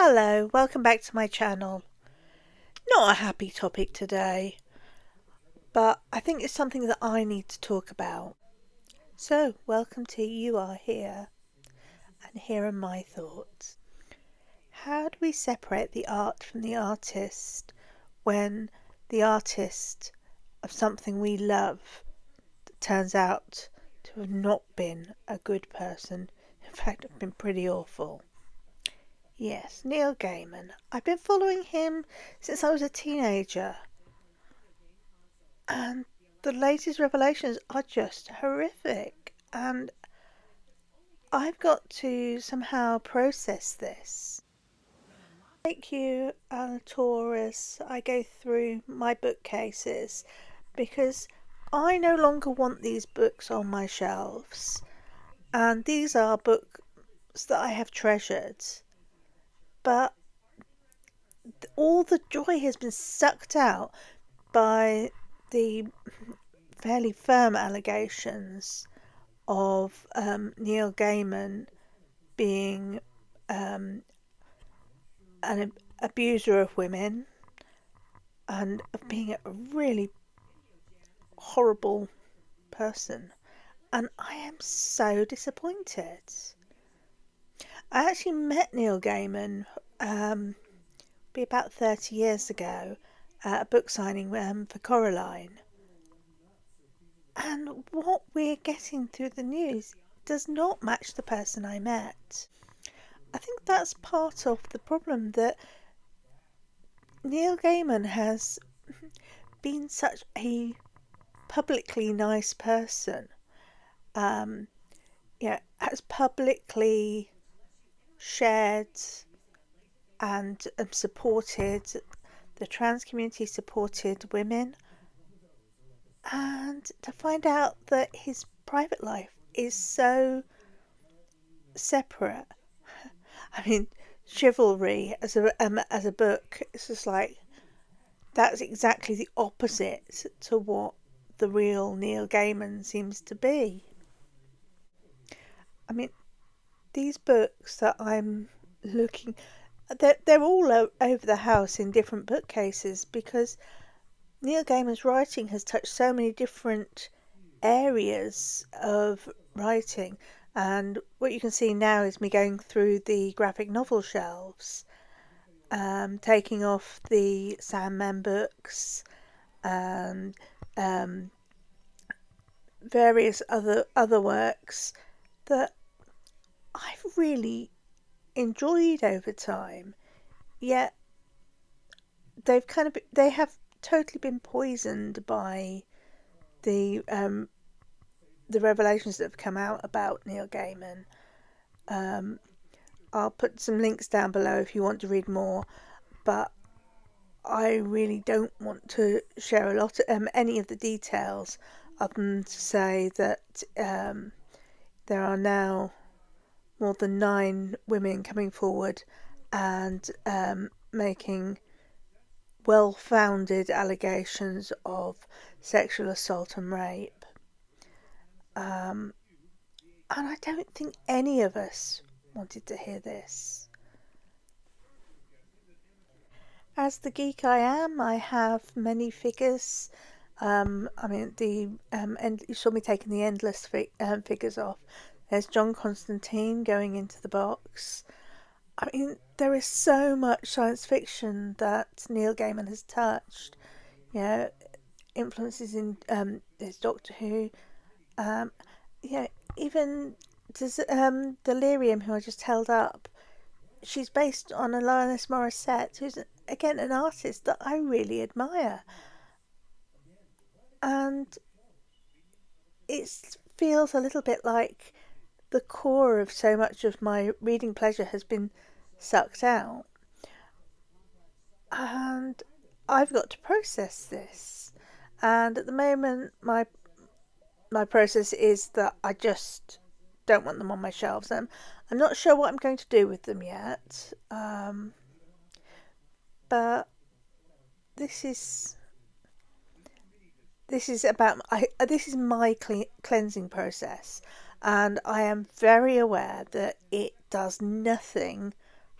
Hello, welcome back to my channel. Not a happy topic today, but I think it's something that I need to talk about. So, welcome to You Are Here, and here are my thoughts. How do we separate the art from the artist when the artist of something we love turns out to have not been a good person, in fact, have been pretty awful? Yes, Neil Gaiman. I've been following him since I was a teenager, and the latest revelations are just horrific, and I've got to somehow process this. Like you, Taurus, I go through my bookcases because I no longer want these books on my shelves, and these are books that I have treasured, but all the joy has been sucked out by the fairly firm allegations of Neil Gaiman being an abuser of women and of being a really horrible person. And I am so disappointed. I actually met Neil Gaiman be about 30 years ago at a book signing for Coraline. And what we're getting through the news does not match the person I met. I think that's part of the problem, that Neil Gaiman has been such a publicly nice person. Has publicly shared and supported the trans community, supported women, and to find out that his private life is so separate. I mean, Chivalry as a book, it's just like, that's exactly the opposite to what the real Neil Gaiman seems to be. I mean, these books that I'm looking, they're all over the house in different bookcases, because Neil Gaiman's writing has touched so many different areas of writing. And what you can see now is me going through the graphic novel shelves, taking off the Sandman books and various other works that I've really enjoyed over time. Yet they have totally been poisoned by the revelations that have come out about Neil Gaiman. I'll put some links down below if you want to read more, but I really don't want to share a lot of any of the details, other than to say that there are now more than 9 women coming forward and making well-founded allegations of sexual assault and rape. And I don't think any of us wanted to hear this. As the geek I am, I have many figures. You saw me taking the endless figures off. There's John Constantine going into the box. I mean, there is so much science fiction that Neil Gaiman has touched. Influences in there's Doctor Who. Even Delirium, who I just held up. She's based on Alanis Morissette, who's again an artist that I really admire. And it feels a little bit like the core of so much of my reading pleasure has been sucked out. And I've got to process this. And at the moment, my process is that I just don't want them on my shelves. I'm not sure what I'm going to do with them yet. But this is my cleansing process, and I am very aware that it does nothing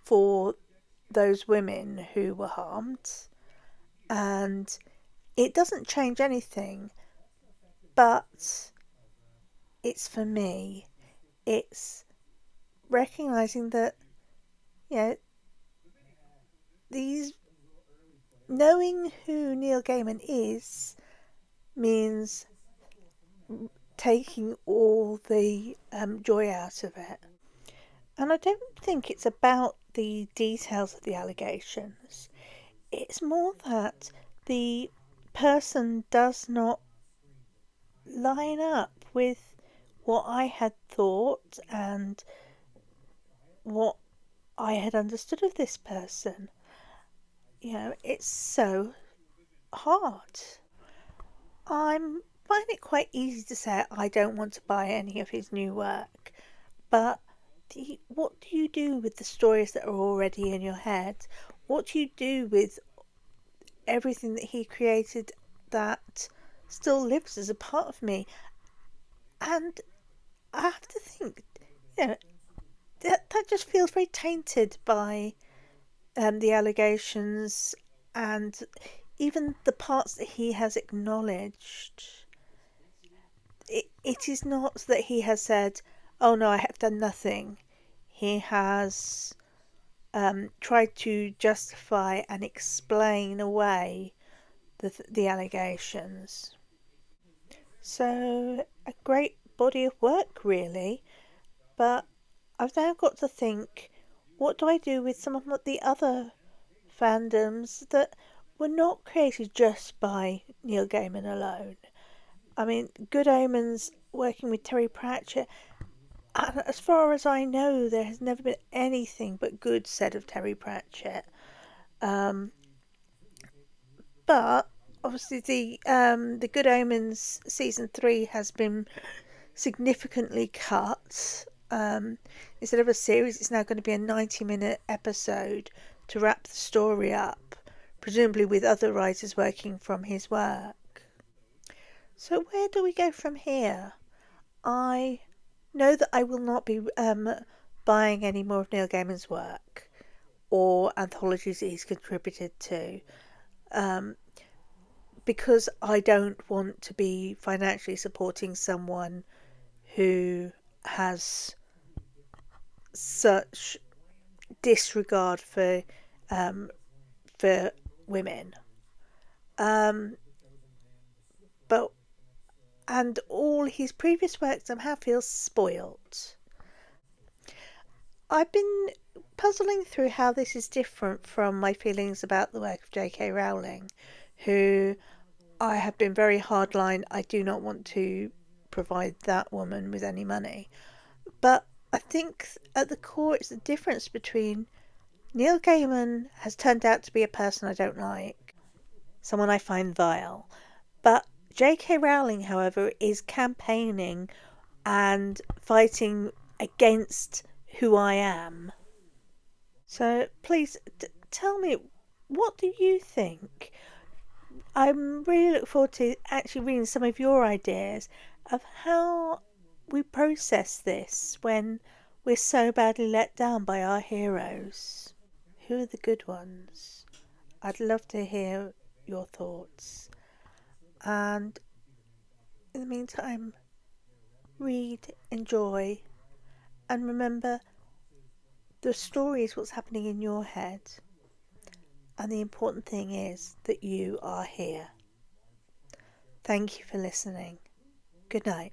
for those women who were harmed, and it doesn't change anything, but it's for me, it's recognizing that, you know, these, knowing who Neil Gaiman is means taking all the joy out of it. And I don't think it's about the details of the allegations. It's more that the person does not line up with what I had thought and what I had understood of this person. You know, it's so hard. I find it quite easy to say I don't want to buy any of his new work, but what do you do with the stories that are already in your head? What do you do with everything that he created that still lives as a part of me? And I have to think, you know, that just feels very tainted by the allegations and even the parts that he has acknowledged. It is not that he has said, oh no, I have done nothing. He has tried to justify and explain away the allegations. So, a great body of work, really. But I've now got to think, what do I do with some of the other fandoms that were not created just by Neil Gaiman alone? I mean, Good Omens working with Terry Pratchett, and as far as I know, there has never been anything but good said of Terry Pratchett. But obviously, the Good Omens season 3 has been significantly cut. Instead of a series, it's now going to be a 90-minute episode to wrap the story up, presumably with other writers working from his work. So where do we go from here? I know that I will not be buying any more of Neil Gaiman's work or anthologies that he's contributed to, because I don't want to be financially supporting someone who has such disregard for women. But and all his previous work somehow feels spoilt. I've been puzzling through how this is different from my feelings about the work of J.K. Rowling, who I have been very hardline. I do not want to provide that woman with any money. But I think at the core it's the difference between Neil Gaiman has turned out to be a person I don't like, someone I find vile. But J.K. Rowling, however, is campaigning and fighting against who I am. So please tell me, what do you think? I'm really looking forward to actually reading some of your ideas of how we process this when we're so badly let down by our heroes. Who are the good ones? I'd love to hear your thoughts. And in the meantime, read, enjoy, and remember the story is what's happening in your head. And the important thing is that you are here. Thank you for listening. Good night.